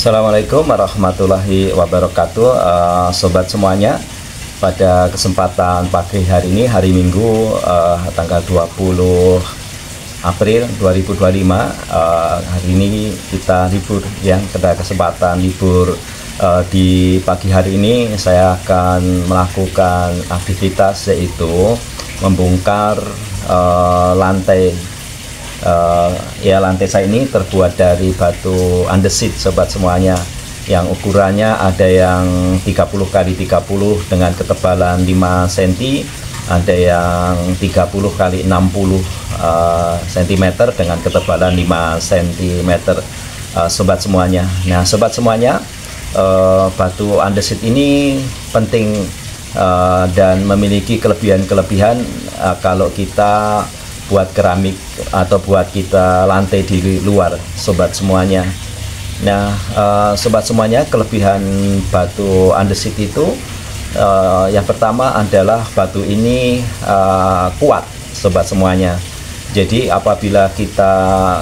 Assalamualaikum warahmatullahi wabarakatuh. Sobat semuanya, pada kesempatan pagi hari ini, hari Minggu, tanggal 20 April 2025, hari ini kita libur ya. Pada kesempatan libur di pagi hari ini saya akan melakukan aktivitas, yaitu membongkar lantai. Lantai saya ini terbuat dari batu andesit, sobat semuanya, yang ukurannya ada yang 30 kali 30 dengan ketebalan 5 cm, ada yang 30 kali 60 cm dengan ketebalan 5 cm, sobat semuanya. Nah, sobat semuanya, batu andesit ini penting dan memiliki kelebihan-kelebihan kalau kita buat keramik atau buat kita lantai di luar, sobat semuanya. Nah, sobat semuanya, kelebihan batu andesit itu yang pertama adalah batu ini kuat, sobat semuanya. Jadi apabila kita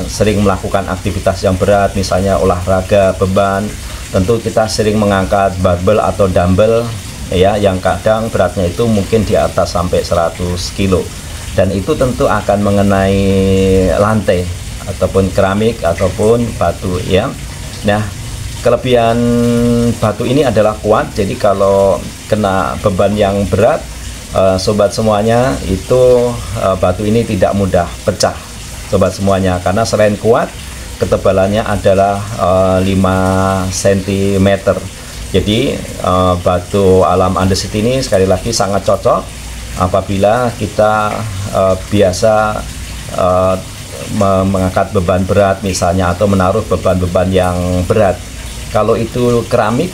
sering melakukan aktivitas yang berat, misalnya olahraga beban, tentu kita sering mengangkat barbel atau dumbbell ya, yang kadang beratnya itu mungkin di atas sampai 100 kilo. Dan itu tentu akan mengenai lantai ataupun keramik ataupun batu ya. Nah, kelebihan batu ini adalah kuat. Jadi kalau kena beban yang berat, sobat semuanya, itu batu ini tidak mudah pecah, sobat semuanya, karena selain kuat, ketebalannya adalah 5 cm. Jadi batu alam andesit ini sekali lagi sangat cocok apabila kita biasa mengangkat beban berat misalnya, atau menaruh beban-beban yang berat. Kalau itu keramik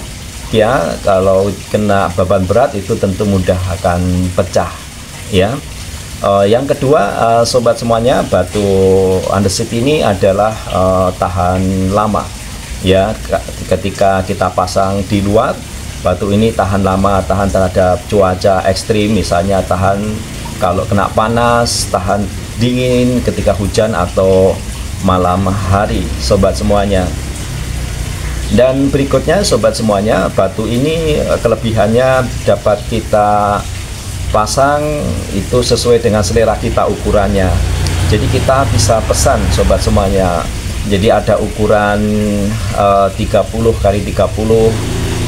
ya, kalau kena beban berat itu tentu mudah akan pecah ya. Yang kedua, sobat semuanya, batu andesit ini adalah tahan lama ya. Ketika kita pasang di luar, batu ini tahan lama, tahan terhadap cuaca ekstrim, misalnya tahan kalau kena panas, tahan dingin ketika hujan atau malam hari, sobat semuanya. Dan berikutnya, sobat semuanya, batu ini kelebihannya dapat kita pasang itu sesuai dengan selera kita ukurannya. Jadi kita bisa pesan, sobat semuanya. Jadi ada ukuran 30 kali 30,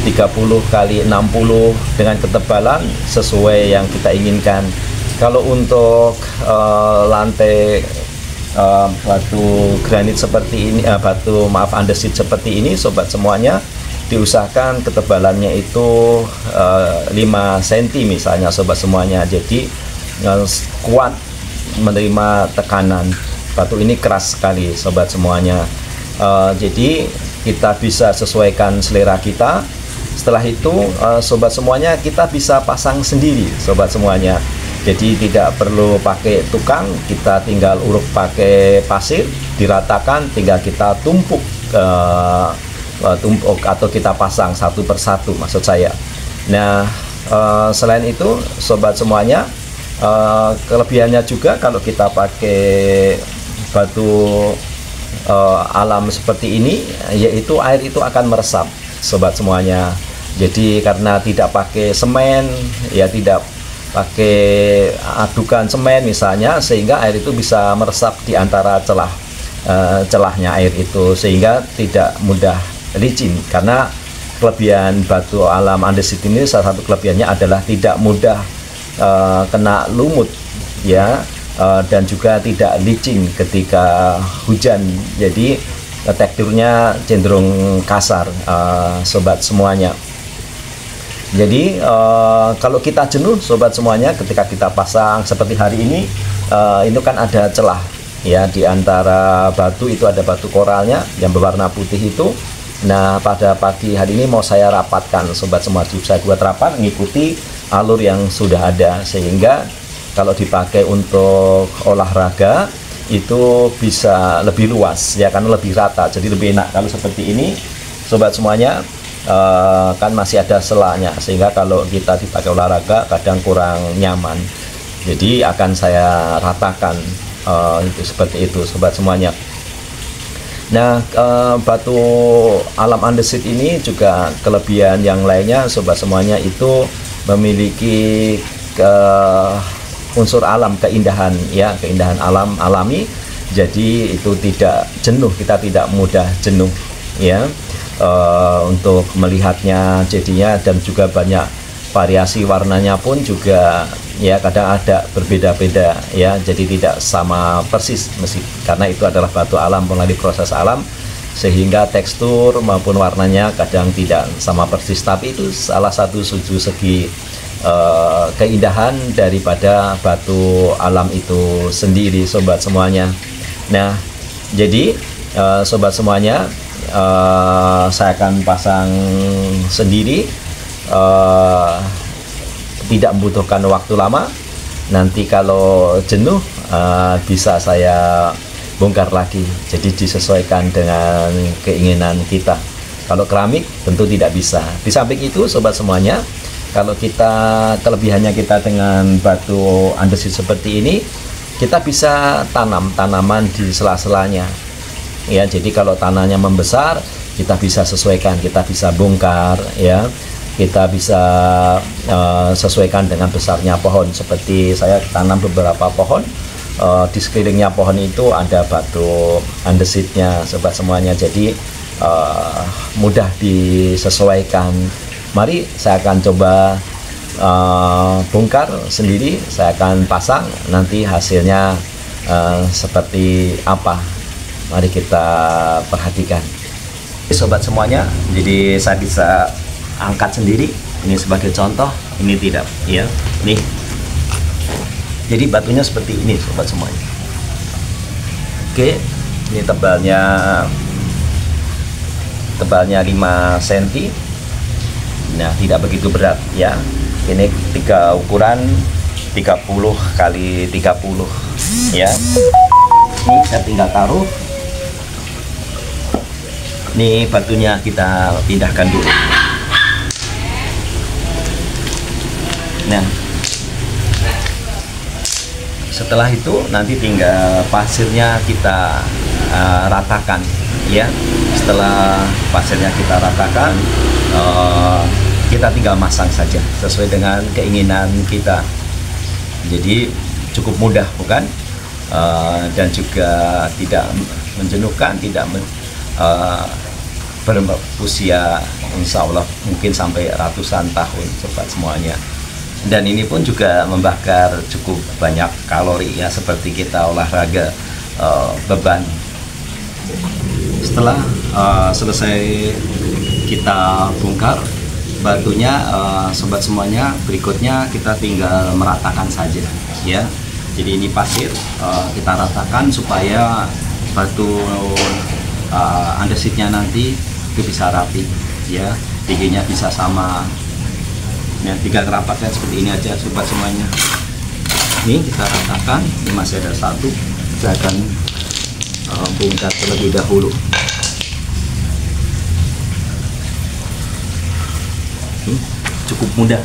30 kali 60 dengan ketebalan sesuai yang kita inginkan. Kalau untuk lantai batu granit seperti ini, andesit seperti ini, sobat semuanya, diusahakan ketebalannya itu 5 cm misalnya, sobat semuanya. Jadi kuat menerima tekanan. Batu ini keras sekali, sobat semuanya. Jadi kita bisa sesuaikan selera kita. Setelah itu, sobat semuanya, kita bisa pasang sendiri, sobat semuanya. Jadi tidak perlu pakai tukang, kita tinggal uruk pakai pasir, diratakan, tinggal kita tumpuk atau kita pasang satu persatu, maksud saya. Nah, selain itu, sobat semuanya, kelebihannya juga kalau kita pakai batu alam seperti ini, yaitu air itu akan meresap, sobat semuanya. Jadi karena tidak pakai semen ya, tidak pakai adukan semen misalnya, sehingga air itu bisa meresap di antara celahnya air itu, sehingga tidak mudah licin. Karena kelebihan batu alam andesit ini, salah satu kelebihannya adalah tidak mudah kena lumut ya, dan juga tidak licin ketika hujan. Jadi teksturnya cenderung kasar, sobat semuanya. Jadi kalau kita jenuh, sobat semuanya, ketika kita pasang seperti hari ini kan ada celah ya, di antara batu itu ada batu koralnya yang berwarna putih itu. Nah, pada pagi hari ini mau saya rapatkan, sobat semua. Saya buat rapat mengikuti alur yang sudah ada, sehingga kalau dipakai untuk olahraga itu bisa lebih luas ya, karena lebih rata, jadi lebih enak. Kalau seperti ini, sobat semuanya, kan masih ada selanya, sehingga kalau kita dipakai olahraga kadang kurang nyaman. Jadi akan saya ratakan itu seperti itu, sobat semuanya. Nah, batu alam andesit ini juga kelebihan yang lainnya sobat semuanya itu memiliki unsur alam, keindahan ya, keindahan alam alami. Jadi itu tidak jenuh, kita tidak mudah jenuh ya untuk melihatnya jadinya, dan juga banyak variasi warnanya pun juga ya kadang ada berbeda-beda ya, jadi tidak sama persis karena itu adalah batu alam melalui proses alam, sehingga tekstur maupun warnanya kadang tidak sama persis, tapi itu salah satu segi keindahan daripada batu alam itu sendiri sobat semuanya. Nah, jadi sobat semuanya, saya akan pasang sendiri, tidak membutuhkan waktu lama. Nanti kalau jenuh bisa saya bongkar lagi, jadi disesuaikan dengan keinginan kita. Kalau keramik tentu tidak bisa. Di samping itu sobat semuanya, kalau kita kelebihannya kita dengan batu andesit seperti ini, kita bisa tanam tanaman di sela-selanya ya. Jadi kalau tanahnya membesar, kita bisa sesuaikan, kita bisa bongkar ya, kita bisa sesuaikan dengan besarnya pohon. Seperti saya tanam beberapa pohon, di sekelilingnya pohon itu ada batu andesitnya sobat semuanya, jadi mudah disesuaikan. Mari saya akan coba bongkar sendiri, saya akan pasang, nanti hasilnya seperti apa, mari kita perhatikan sobat semuanya. Jadi saya bisa angkat sendiri, ini sebagai contoh, ini tidak ya, nih jadi batunya seperti ini sobat semuanya. Oke, ini tebalnya 5 cm. Nah, tidak begitu berat ya. Ini ukuran 30 kali 30 ya. Ini saya tinggal taruh. Ini batunya kita pindahkan dulu. Nah, setelah itu nanti tinggal pasirnya kita ratakan ya. Setelah pasirnya kita ratakan, kita tinggal masang saja sesuai dengan keinginan kita. Jadi cukup mudah bukan? Dan juga tidak menjenuhkan, tidak berusia insya Allah mungkin sampai ratusan tahun sobat semuanya. Dan ini pun juga membakar cukup banyak kalori ya, seperti kita olahraga beban. Setelah selesai kita bongkar batunya sobat semuanya, berikutnya kita tinggal meratakan saja ya. Jadi ini pasir kita ratakan supaya batu andesitnya nanti itu bisa rapi ya, tingginya bisa sama. Nah, tinggal rapatkan seperti ini aja sobat semuanya. Ini kita ratakan, ini masih ada satu, saya akan bongkar terlebih dahulu. Cukup mudah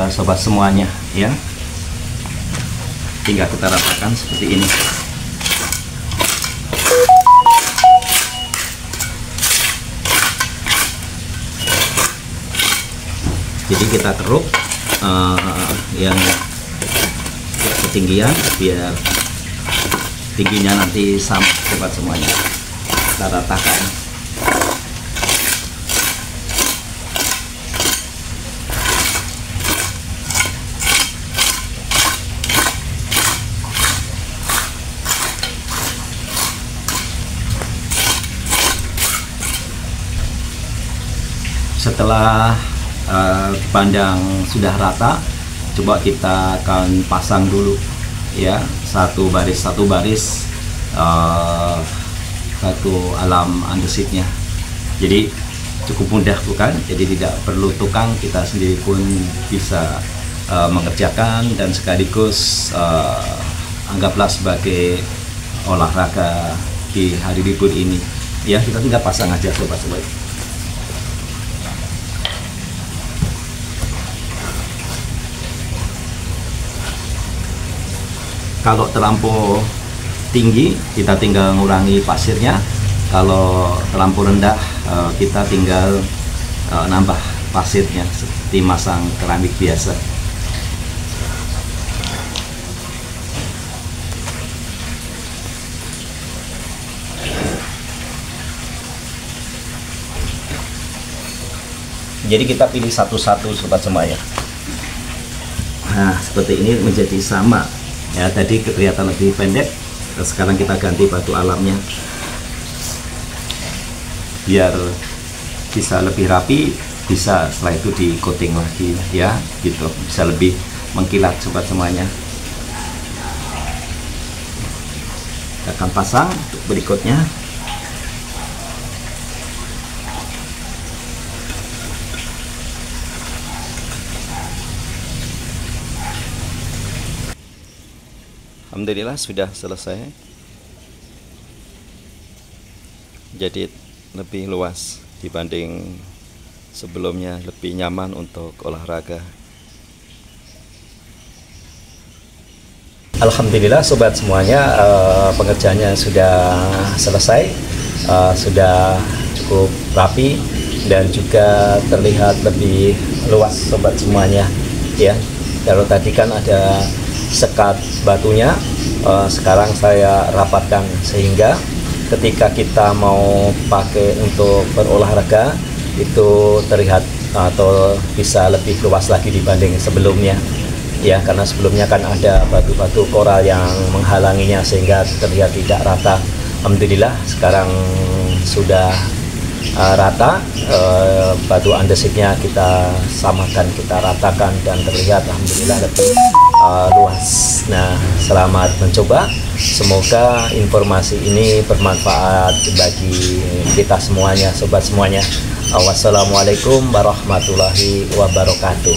sobat semuanya ya, tinggal kita ratakan seperti ini. Jadi kita keruk yang ketinggian biar tingginya nanti sama sobat semuanya, kita ratakan. Setelah dipandang sudah rata, coba kita akan pasang dulu ya, satu baris batu alam andesitnya. Jadi cukup mudah bukan? Jadi tidak perlu tukang, kita sendiri pun bisa mengerjakan, dan sekaligus anggaplah sebagai olahraga di hari libur ini ya. Kita tinggal pasang aja sobat-sobat. Kalau terlampau tinggi kita tinggal ngurangi pasirnya, kalau terlampau rendah kita tinggal nambah pasirnya seperti masang keramik biasa. Jadi kita pilih satu-satu sobat semuanya. Nah, seperti ini menjadi sama. Ya, tadi kelihatan lebih pendek. Sekarang kita ganti batu alamnya. Biar bisa lebih rapi, bisa setelah itu di coating lagi ya, gitu. Bisa lebih mengkilat sobat semuanya. Kita akan pasang untuk berikutnya. Alhamdulillah sudah selesai. Jadi lebih luas dibanding sebelumnya, lebih nyaman untuk olahraga. Alhamdulillah sobat semuanya, pengerjaannya sudah selesai, sudah cukup rapi dan juga terlihat lebih luas sobat semuanya ya. Kalau tadi kan ada sekat batunya, sekarang saya rapatkan sehingga ketika kita mau pakai untuk berolahraga itu terlihat atau bisa lebih luas lagi dibanding sebelumnya ya, karena sebelumnya kan ada batu-batu koral yang menghalanginya sehingga terlihat tidak rata. Alhamdulillah sekarang sudah rata, batu andesitnya kita samakan, kita ratakan dan terlihat alhamdulillah lebih luas. Nah, selamat mencoba, semoga informasi ini bermanfaat bagi kita semuanya, sobat semuanya. Wassalamualaikum warahmatullahi wabarakatuh.